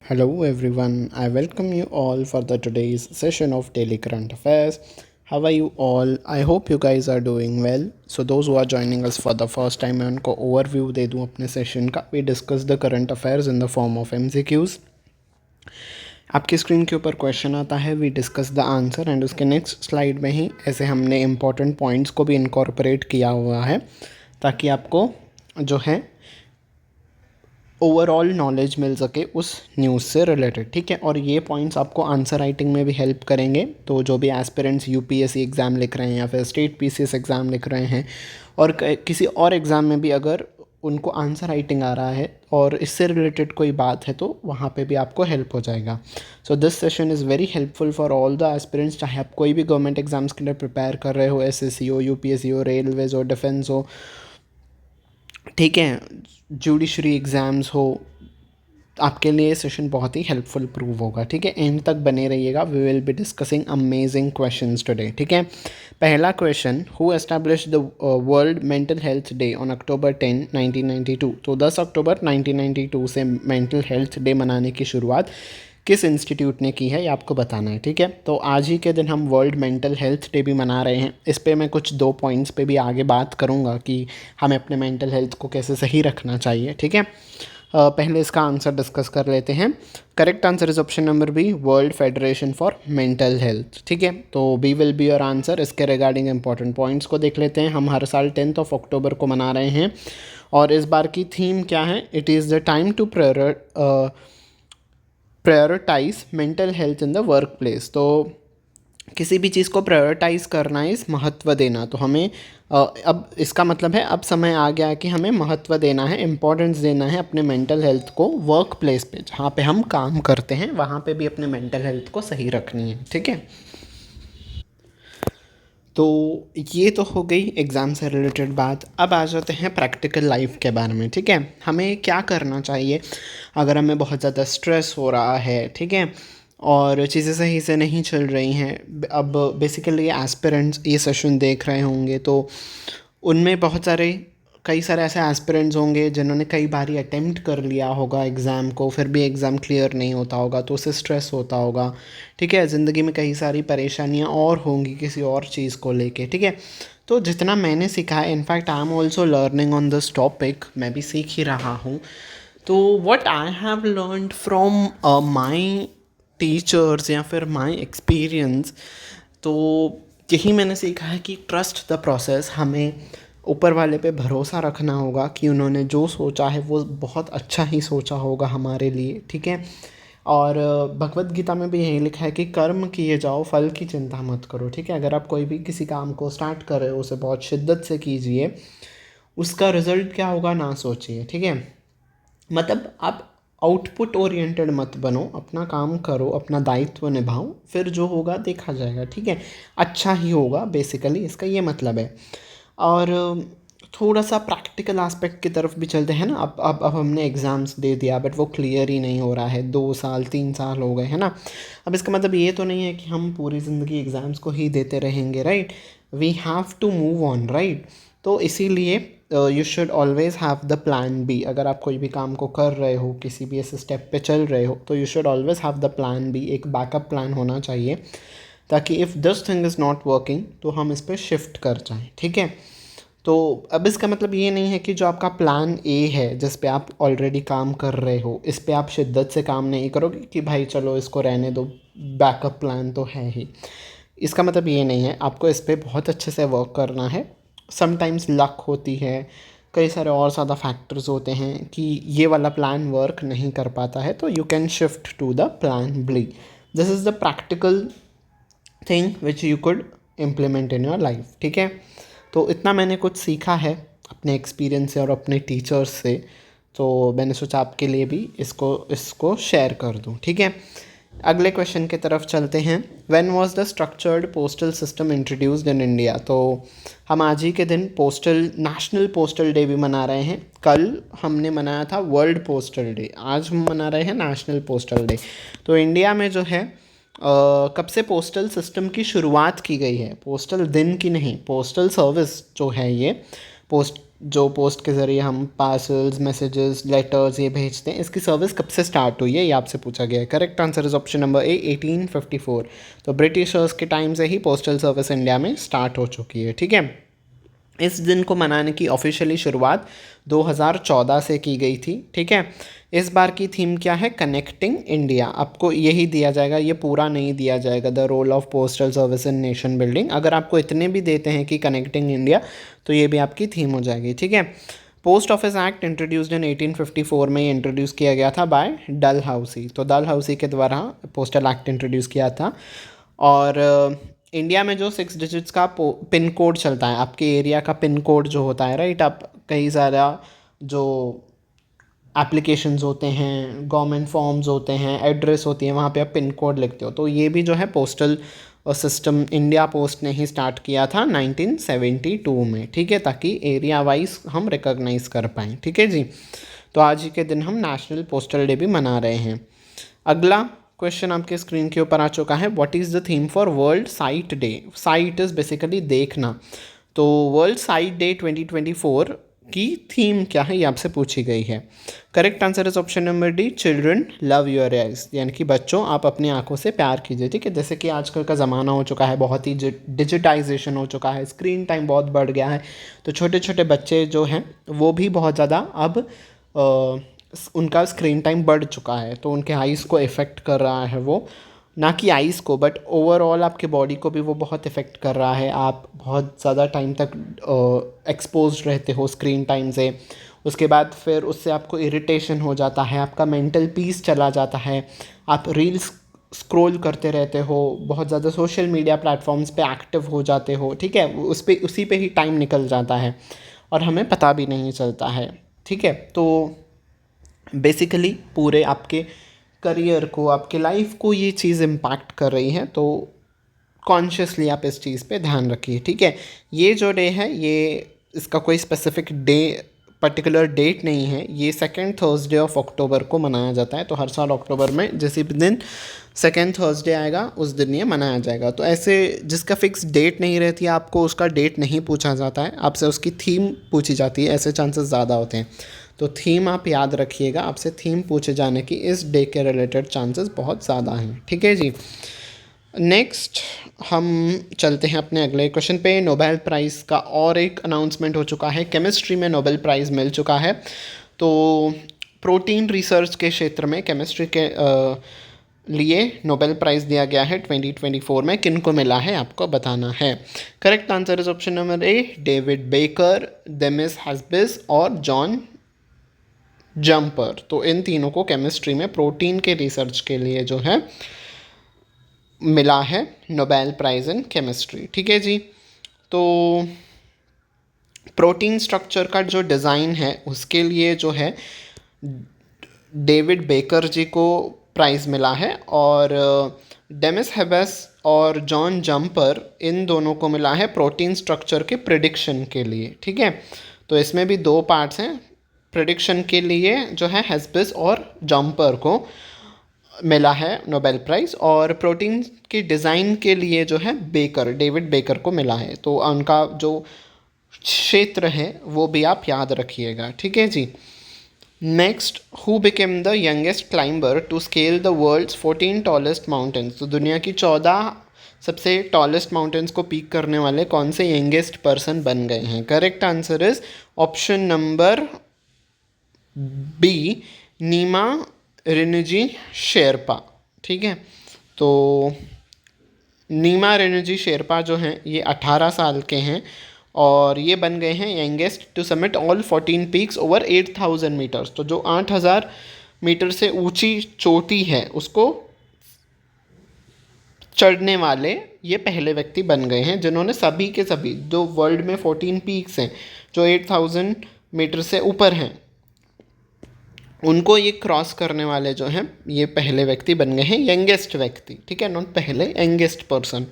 Hello everyone, I welcome you all for the today's session of Daily Current Affairs. How are you all? I hope you guys are doing well. So those who are joining us for the first time, मैं उनको overview दे दूँ अपने session का. We discuss the current affairs in the form of MCQs. आपकी screen के ऊपर question आता है, we discuss the answer and उसके नेक्स्ट स्लाइड में ही ऐसे हमने इंपॉर्टेंट पॉइंट्स को भी इनकॉर्पोरेट किया हुआ है ताकि आपको जो है ओवरऑल नॉलेज मिल सके उस न्यूज़ से रिलेटेड. ठीक है, और ये पॉइंट्स आपको आंसर राइटिंग में भी हेल्प करेंगे. तो जो भी एस्पिरेंट्स यूपीएससी एग्ज़ाम लिख रहे हैं या फिर स्टेट पीसीएस एग्ज़ाम लिख रहे हैं और किसी और एग्ज़ाम में भी अगर उनको आंसर राइटिंग आ रहा है और इससे रिलेटेड कोई बात है तो वहाँ पे भी आपको हेल्प हो जाएगा. So this session is very helpful for all the aspirants, चाहे आप कोई भी गवर्नमेंट एग्जाम्स के लिए प्रिपेयर कर रहे हो, एसएससी हो, यूपीएससी हो, रेलवेज हो, डिफेंस हो, ठीक है, जुडिशरी एग्ज़ाम्स हो, आपके लिए ये सेशन बहुत ही हेल्पफुल प्रूव होगा. ठीक है, एंड तक बने रहिएगा. We will be discussing amazing questions today. ठीक है, पहला question, who established the world mental health day on October 10 1992. तो 10 अक्टूबर 1992 से मेंटल हेल्थ डे मनाने की शुरुआत किस इंस्टीट्यूट ने की है ये आपको बताना है. ठीक है, तो आज ही के दिन हम वर्ल्ड मेंटल हेल्थ डे भी मना रहे हैं. इस पे मैं कुछ दो पॉइंट्स पे भी आगे बात करूँगा कि हमें अपने मेंटल हेल्थ को कैसे सही रखना चाहिए. ठीक है, पहले इसका आंसर डिस्कस कर लेते हैं. Correct answer is option number B, world federation for mental health. ठीक है, तो B will be your answer. इसके रिगार्डिंग इंपॉर्टेंट पॉइंट्स को देख लेते हैं. हम हर साल 10 अक्टूबर को मना रहे हैं और इस बार की थीम क्या है? It is the time to prioritize mental health in the work place. तो किसी भी चीज़ को प्रायोरिटाइज करना, इस महत्व देना. तो हमें अब इसका मतलब है अब समय आ गया है कि हमें महत्व देना है, इम्पोर्टेंस देना है अपने मेंटल हेल्थ को. वर्क प्लेस पे जहाँ पे हम काम करते हैं वहाँ पे भी अपने मेंटल हेल्थ को सही रखनी है. ठीक है, तो ये तो हो गई एग्ज़ाम से रिलेटेड बात. अब आ जाते हैं प्रैक्टिकल लाइफ के बारे में. ठीक है, हमें क्या करना चाहिए अगर हमें बहुत ज़्यादा स्ट्रेस हो रहा है, ठीक है, और चीज़ें सही से नहीं चल रही हैं. अब बेसिकली एस्पिरेंट्स ये सेशन देख रहे होंगे तो उनमें कई सारे ऐसे एस्पिरेंट्स होंगे जिन्होंने कई बारी अटेम्प्ट कर लिया होगा एग्ज़ाम को, फिर भी एग्ज़ाम क्लियर नहीं होता होगा तो उसे स्ट्रेस होता होगा. ठीक है, ज़िंदगी में कई सारी परेशानियाँ और होंगी किसी और चीज़ को लेके. ठीक है, तो जितना मैंने सीखा है, in fact I am also learning on this topic, मैं भी सीख ही रहा हूँ. तो what I have learned from my teachers या फिर माई एक्सपीरियंस, तो यही मैंने सीखा है कि ट्रस्ट द प्रोसेस. हमें ऊपर वाले पे भरोसा रखना होगा कि उन्होंने जो सोचा है वो बहुत अच्छा ही सोचा होगा हमारे लिए. ठीक है, और भगवत गीता में भी यही लिखा है कि कर्म किए जाओ, फल की चिंता मत करो. ठीक है, अगर आप कोई भी किसी काम को स्टार्ट कर रहे हो उसे बहुत शिद्दत से कीजिए, उसका रिजल्ट क्या होगा ना सोचिए. ठीक है, मतलब आप आउटपुट ओरिएंटेड मत बनो, अपना काम करो, अपना दायित्व निभाओ, फिर जो होगा देखा जाएगा. ठीक है, अच्छा ही होगा, बेसिकली इसका ये मतलब है. और थोड़ा सा प्रैक्टिकल एस्पेक्ट की तरफ भी चलते हैं ना. अब हमने एग्ज़ाम्स दे दिया बट वो क्लियर ही नहीं हो रहा है, 2 साल 3 साल हो गए, है ना. अब इसका मतलब ये तो नहीं है कि हम पूरी ज़िंदगी एग्ज़ाम्स को ही देते रहेंगे, right. We have to move on, right. तो इसीलिए you should always have the plan B. अगर आप कोई भी काम को कर रहे हो, किसी भी ऐसे स्टेप पे चल रहे हो, तो you should always have the plan B. एक बैकअप प्लान होना चाहिए ताकि if this thing is not working तो हम इस पर शिफ्ट कर जाएं. ठीक है, तो अब इसका मतलब ये नहीं है कि जो आपका प्लान ए है जिस पे आप ऑलरेडी काम कर रहे हो, इस पे आप शिद्दत से काम नहीं करोगे कि भाई चलो इसको रहने दो, बैकअप प्लान तो है ही. इसका मतलब ये नहीं है, आपको इस पे बहुत अच्छे से वर्क करना है. समटाइम्स लक होती है, कई सारे और ज़्यादा फैक्टर्स होते हैं कि ये वाला प्लान वर्क नहीं कर पाता है, तो you can shift to the plan B. This is the practical thing which you could implement in your life. ठीक है, तो इतना मैंने कुछ सीखा है अपने एक्सपीरियंस से और अपने टीचर्स से, तो मैंने सोचा आपके लिए भी इसको शेयर कर दूं. ठीक है, अगले क्वेश्चन की तरफ चलते हैं. When was the structured postal system introduced in India. तो हम आज ही के दिन नेशनल पोस्टल डे भी मना रहे हैं. कल हमने मनाया था वर्ल्ड पोस्टल डे, आज हम मना रहे हैं नेशनल पोस्टल डे. तो इंडिया में जो है कब से पोस्टल सिस्टम की शुरुआत की गई है? पोस्टल दिन की नहीं, पोस्टल सर्विस जो है ये पोस्ट जो पोस्ट के ज़रिए हम पार्सल्स, मैसेजेस, लेटर्स ये भेजते हैं, इसकी सर्विस कब से स्टार्ट हुई है ये आपसे पूछा गया है। Correct answer is option number ए 1854। तो ब्रिटिशर्स के टाइम से ही पोस्टल सर्विस इंडिया में स्टार्ट हो चुकी है। ठीक है, इस दिन को मनाने की ऑफिशियली शुरुआत 2014 से की गई थी। ठीक है, इस बार की थीम क्या है? Connecting India. आपको यही दिया जाएगा, ये पूरा नहीं दिया जाएगा, the role of postal service in nation building. अगर आपको इतने भी देते हैं कि कनेक्टिंग इंडिया, तो ये भी आपकी थीम हो जाएगी। ठीक है, post office act introduced in 1854 में इंट्रोड्यूस किया गया था बाय डलहाउसी। तो डलहाउसी के द्वारा पोस्टल एक्ट इंट्रोड्यूस किया था। और इंडिया में जो 6 डिजिट्स का पिन कोड चलता है, आपके एरिया का पिन कोड जो होता है, राइट, आप कई सारा जो एप्लीकेशंस होते हैं, गवर्नमेंट फॉर्म्स होते हैं, एड्रेस होती है, वहाँ पे आप पिन कोड लिखते हो। तो ये भी जो है पोस्टल सिस्टम इंडिया पोस्ट ने ही स्टार्ट किया था 1972 में। ठीक है, ताकि एरिया वाइज हम रिकॉग्नाइज कर पाएँ। ठीक है जी, तो आज ही के दिन हम नेशनल पोस्टल डे भी मना रहे हैं। अगला क्वेश्चन आपके स्क्रीन के ऊपर आ चुका है। What is the theme for world site day? Site is basically देखना। तो वर्ल्ड साइट डे 2024 की थीम क्या है ये आपसे पूछी गई है। Correct answer is option number D, children love your eyes, यानी कि बच्चों आप अपनी आंखों से प्यार कीजिए। ठीक है, जैसे कि आजकल का ज़माना हो चुका है, बहुत ही डिजिटाइजेशन हो चुका है, स्क्रीन टाइम बहुत बढ़ गया है, तो छोटे छोटे बच्चे जो हैं वो भी बहुत ज़्यादा अब उनका स्क्रीन टाइम बढ़ चुका है, तो उनके आइज़ को इफ़ेक्ट कर रहा है वो, ना कि आइज़ को बट ओवरऑल आपके बॉडी को भी वो बहुत इफ़ेक्ट कर रहा है। आप बहुत ज़्यादा टाइम तक एक्सपोज रहते हो स्क्रीन टाइम से, उसके बाद फिर उससे आपको इरिटेशन हो जाता है, आपका मेंटल पीस चला जाता है, आप रील्स स्क्रॉल करते रहते हो, बहुत ज़्यादा सोशल मीडिया प्लेटफॉर्म्स पे एक्टिव हो जाते हो। ठीक है, उसी पे ही टाइम निकल जाता है और हमें पता भी नहीं चलता है। ठीक है, तो बेसिकली पूरे आपके करियर को, आपके लाइफ को ये चीज़ इम्पैक्ट कर रही है, तो कॉन्शियसली आप इस चीज़ पे ध्यान रखिए। ठीक है, ये जो डे है, ये इसका कोई स्पेसिफिक डे, पर्टिकुलर डेट नहीं है, ये सेकेंड थर्सडे ऑफ अक्टूबर को मनाया जाता है। तो हर साल अक्टूबर में जिस दिन सेकेंड थर्सडे आएगा उस दिन ये मनाया जाएगा। तो ऐसे जिसका फिक्स डेट नहीं रहती, आपको उसका डेट नहीं पूछा जाता है, आपसे उसकी थीम पूछी जाती है, ऐसे चांसेस ज़्यादा होते हैं। तो थीम आप याद रखिएगा, आपसे थीम पूछे जाने की इस डे के रिलेटेड चांसेस बहुत ज़्यादा हैं। ठीक है जी, नेक्स्ट हम चलते हैं अपने अगले क्वेश्चन पे। नोबेल प्राइज़ का और एक अनाउंसमेंट हो चुका है, केमिस्ट्री में नोबेल प्राइज़ मिल चुका है। तो प्रोटीन रिसर्च के क्षेत्र में केमिस्ट्री के लिए नोबेल प्राइज़ दिया गया है 2024 में। किन को मिला है आपको बताना है। Correct answer is option number A, David Baker, Demis Hassabis और जॉन जंपर। तो इन तीनों को केमिस्ट्री में प्रोटीन के रिसर्च के लिए जो है मिला है नोबेल प्राइज़ इन केमिस्ट्री। ठीक है जी, तो प्रोटीन स्ट्रक्चर का जो डिज़ाइन है उसके लिए जो है डेविड बेकर जी को प्राइज़ मिला है, और डेमिस हैबस और जॉन जंपर इन दोनों को मिला है प्रोटीन स्ट्रक्चर के प्रिडिक्शन के लिए। ठीक है, तो इसमें भी दो पार्ट्स हैं। प्रिडिक्शन के लिए जो है हैस्बिस और जंपर को मिला है नोबेल प्राइज़, और प्रोटीन के डिज़ाइन के लिए जो है डेविड बेकर को मिला है। तो उनका जो क्षेत्र है वो भी आप याद रखिएगा। ठीक है जी, next, who became the youngest climber to scale the world's 14 tallest mountains? तो दुनिया की 14 सबसे टॉलेस्ट माउंटेन्स को पीक करने वाले कौन से यंगेस्ट पर्सन बन गए हैं? Correct answer is option number B, Nima Rinji Sherpa. ठीक है, तो नीमा रिनजी शेरपा जो हैं ये 18 साल के हैं, और ये बन गए हैं youngest to submit all 14 peaks over 8000 meters. तो जो 8000 मीटर से ऊंची चोटी है उसको चढ़ने वाले ये पहले व्यक्ति बन गए हैं, जिन्होंने सभी के सभी जो वर्ल्ड में 14 पीक्स हैं जो 8000 मीटर से ऊपर हैं उनको ये क्रॉस करने वाले जो हैं ये पहले व्यक्ति बन गए हैं, यंगेस्ट व्यक्ति। ठीक है, नॉट पहले, youngest person.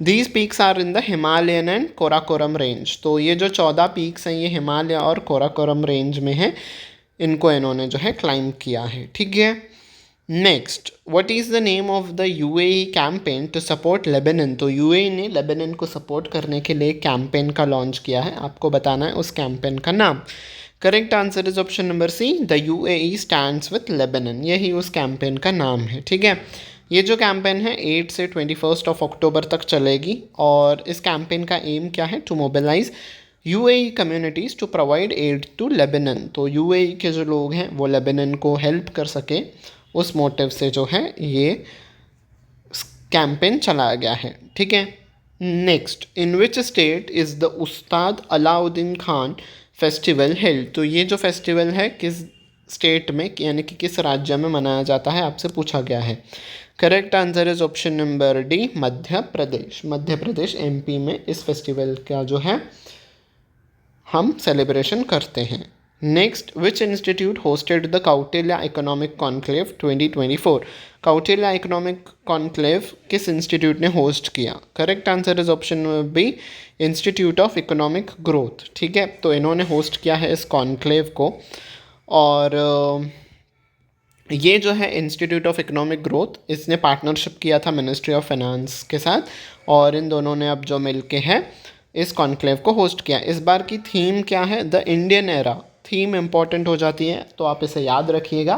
These peaks are in the Himalayan and Karakoram range. तो ये जो 14 पीक्स हैं ये हिमालय और कोराकोरम रेंज में हैं, इनको इन्होंने जो है क्लाइंब किया है। ठीक है, next, what is the name of the UAE campaign to support Lebanon? तो यूएई ने लेबनान को सपोर्ट करने के लिए कैंपेन का लॉन्च किया है, आपको बताना है उस कैंपेन का नाम। Correct answer is option number C, the UAE stands with Lebanon, यही उस कैंपेन का नाम है। ठीक है, ये जो कैंपेन है 8 से 21 अक्टूबर तक चलेगी, और इस कैंपेन का एम क्या है? To mobilize UAE communities to provide aid to Lebanon. तो यूएई के जो लोग हैं वो लेबनान को हेल्प कर सके, उस मोटिव से जो है ये कैंपेन चलाया गया है। ठीक है, next, in which state is the Ustad Alauddin Khan festival held? तो ये जो फेस्टिवल है किस स्टेट में, यानी कि किस राज्य में मनाया जाता है, आपसे पूछा गया है। Correct answer is option number D, Madhya Pradesh. Madhya Pradesh MP में इस फेस्टिवल का जो है हम सेलिब्रेशन करते हैं। Next, which institute hosted the Kautilya economic conclave 2024? Kautilya economic conclave किस इंस्टीट्यूट ने होस्ट किया? Correct answer is option B, institute of economic growth. ठीक है, तो इन्होंने होस्ट किया है इस कॉन्क्लेव को, और ये जो है इंस्टीट्यूट ऑफ इकोनॉमिक ग्रोथ, इसने पार्टनरशिप किया था मिनिस्ट्री ऑफ फाइनेंस के साथ, और इन दोनों ने अब जो मिलके है इस कॉन्क्लेव को होस्ट किया। इस बार की थीम क्या है? The Indian era. Theme important हो जाती है, तो आप इसे याद रखिएगा।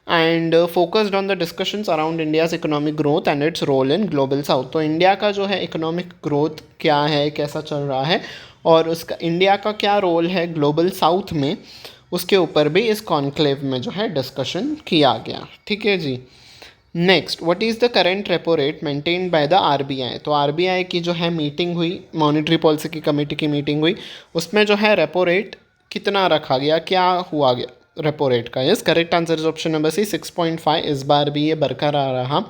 And focused on the discussions around India's economic growth and its role in global south. तो इंडिया का जो है इकोनॉमिक ग्रोथ क्या है, कैसा चल रहा है, और उसका इंडिया का क्या रोल है ग्लोबल साउथ में, उसके ऊपर भी इस कॉन्क्लेव में जो है डिस्कशन किया गया। ठीक है जी। Next, what is the current repo rate maintained by the RBI? तो आरबीआई की जो है मीटिंग हुई, मॉनेटरी पॉलिसी की कमेटी की मीटिंग हुई, उसमें जो है रेपो रेट कितना रखा गया, क्या हुआ गया रेपो रेट का? Yes, correct answer is option number C, 6.5। इस बार भी ये बरकरार रहा।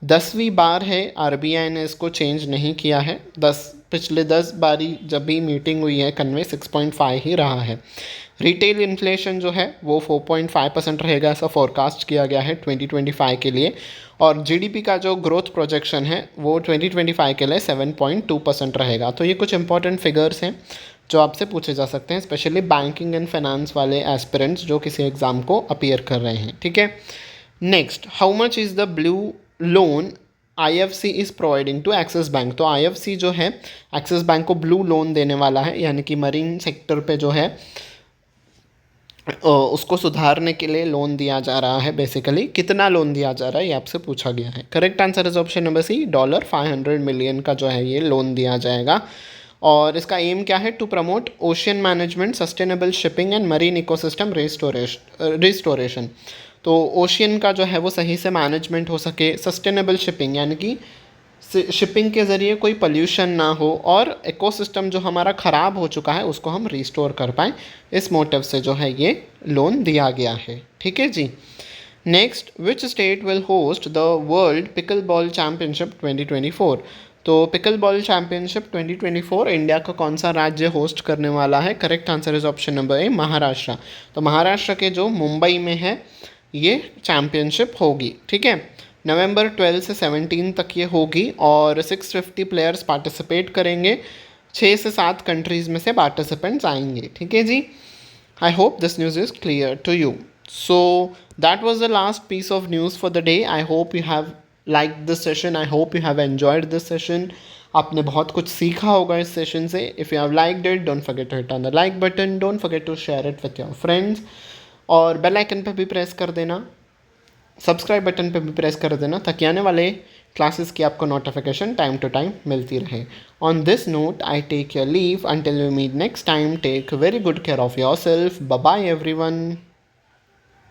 10वीं बार है आरबीआई ने इसको चेंज नहीं किया है। पिछले 10 बारी जब भी मीटिंग हुई है कन्वे 6.5 ही रहा है। रिटेल इन्फ्लेशन जो है वो 4.5% रहेगा, ऐसा फोरकास्ट किया गया है 2025 के लिए, और जीडीपी का जो ग्रोथ प्रोजेक्शन है वो 2025 के लिए 7.2% रहेगा। तो ये कुछ इंपॉर्टेंट फिगर्स हैं जो आपसे पूछे जा सकते हैं, स्पेशली बैंकिंग एंड फाइनेंस वाले एस्पिरेंट्स जो किसी एग्ज़ाम को अपीयर कर रहे हैं। ठीक है, next, how much is the blue loan IFC is providing to Axis Bank? तो आईएफसी जो है एक्सिस बैंक को ब्लू लोन देने वाला है, यानी कि मरीन सेक्टर पे जो है उसको सुधारने के लिए लोन दिया जा रहा है। बेसिकली कितना लोन दिया जा रहा है ये आपसे पूछा गया है। Correct answer is option number C, $500 million का जो है ये लोन दिया जाएगा, और इसका एम क्या है? To promote ocean management, sustainable shipping and marine ecosystem restoration. तो ओशियन का जो है वो सही से मैनेजमेंट हो सके, सस्टेनेबल शिपिंग यानी कि शिपिंग के ज़रिए कोई पोल्यूशन ना हो, और इकोसिस्टम जो हमारा ख़राब हो चुका है उसको हम रिस्टोर कर पाएँ, इस मोटिव से जो है ये लोन दिया गया है। ठीक है जी। Next, which state will host the world pickleball championship 2024? तो पिकल बॉल चैम्पियनशिप 2024 इंडिया का कौन सा राज्य होस्ट करने वाला है? Correct answer is option number ए, महाराष्ट्र। तो महाराष्ट्र के जो मुंबई में है ये चैम्पियनशिप होगी। ठीक है, नवंबर 12 से 17 तक ये होगी, और 650 प्लेयर्स पार्टिसिपेट करेंगे। 6 से 7 कंट्रीज़ में से पार्टिसिपेंट्स आएंगे। ठीक है जी। I hope this news is clear to you. So that was the last piece of news for the day. I hope you have like this session, I hope you have enjoyed this session. आपने बहुत कुछ सीखा होगा इस session से। If you have liked it, don't forget to hit on the like button, don't forget to share it with your friends, और bell icon पर भी प्रेस कर देना, सब्सक्राइब बटन पे भी प्रेस कर देना, ताकि आने वाले क्लासेस की आपको नोटिफिकेशन टाइम टू टाइम मिलती रहे। On this note I take your leave until we meet next time. Take very good care of your self. Bye bye everyone.